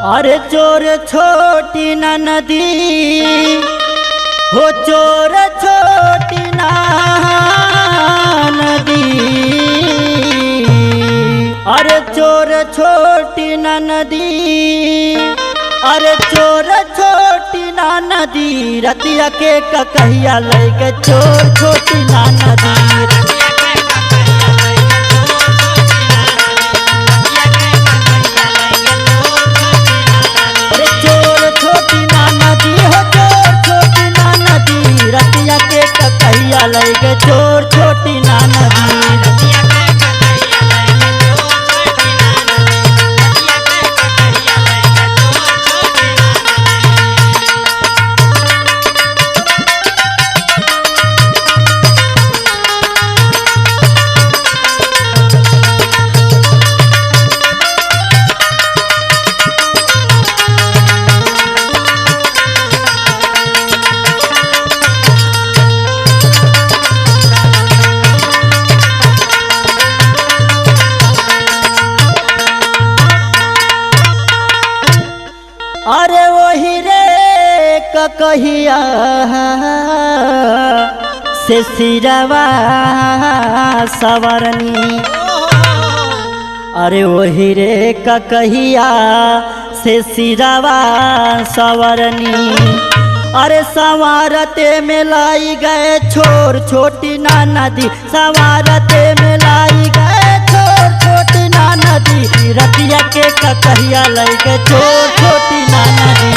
अरे चोर छोटी ना नदी हो, चोर छोटी ना नदी। अरे चोर छोटी ना नदी, अरे चोर छोटी ना नदी। रतिया के ककहिया लैके चोर छोटी ना नदी। रतिया के ककहिया लैके चोर छोटी ना नदी। अरे वही रे ककहिया से सिरवा सवरनी। अरे वही रे ककहिया से सिरवा सवरनी। अरे संवारते में लाई गए छोर छोटी ना नदी। संवारते में लाई गए छोर छोटी ना नदी। रतिया के ककहिया लैके छोर छोटी ना नदी।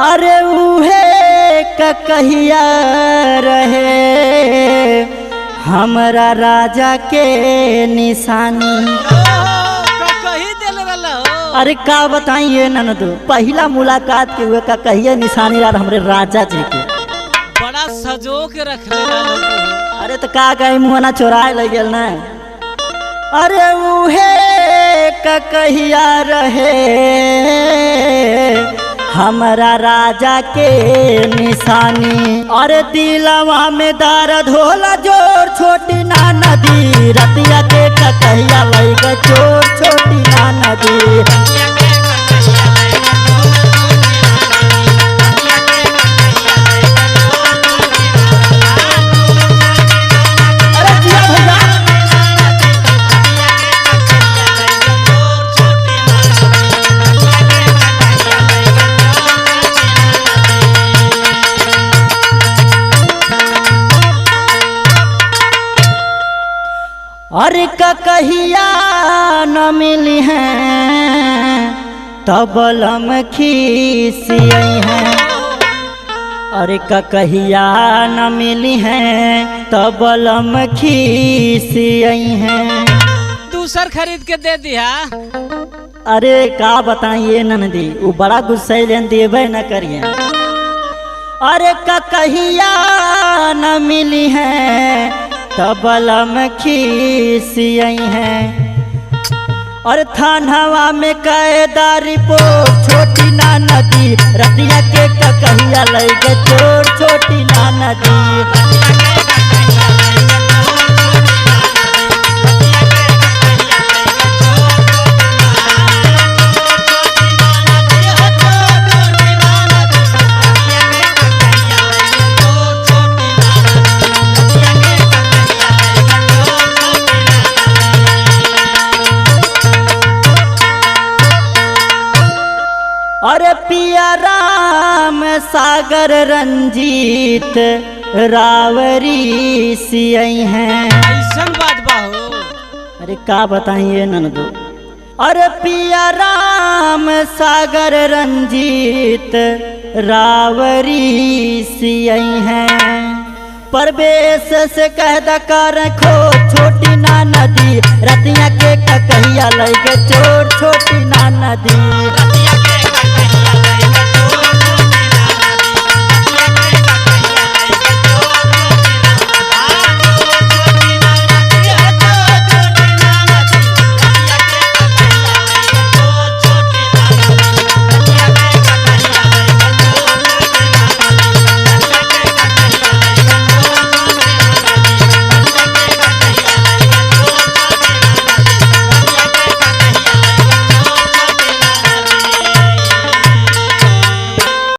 अरे उहे ककहिया रहे हमरा राजा के निशानी। अरे का बताइए ननदो, पहला मुलाकात के हुए ककहिया निशानी यार हमरे राजा जी के। बड़ा सजो के रख ले। अरे तो का कहीं मुहना चोराए लग गेल ना। अरे उहे ककहिया रहे हमरा राजा के निशानी। अरे दिलवा में दर्द होला जोर छोटी ना नदी। रतिया के ककहिया लैके चोर छोटी ना नदी। अरे ककहिया न मिली हैं तब लम खीसियई हैं। अरे ककहिया न मिली हैं तब लम खीसियई हैं। दूसर खरीद के दे दिया। अरे का बताइए ननदी, वो बड़ा गुस्सा लेन देवे न करिए। अरे ककहिया न मिली हैं तबलम खीसियई हैं। और थानवा में कैदारी पो छोटी ना नदी। रतिया के ककहिया लैके चोर छोटी ना नदी। अरे पिया राम सागर रंजीत रावरी सियई हैं। ऐसन बात बा हो। अरे का बताइए ननदो, अरे पिया राम सागर रंजीत रावरी सियई हैं परवेश से कह दकार खो छोटी ना नदी रतिया के ककहिया लगे चोर छोटी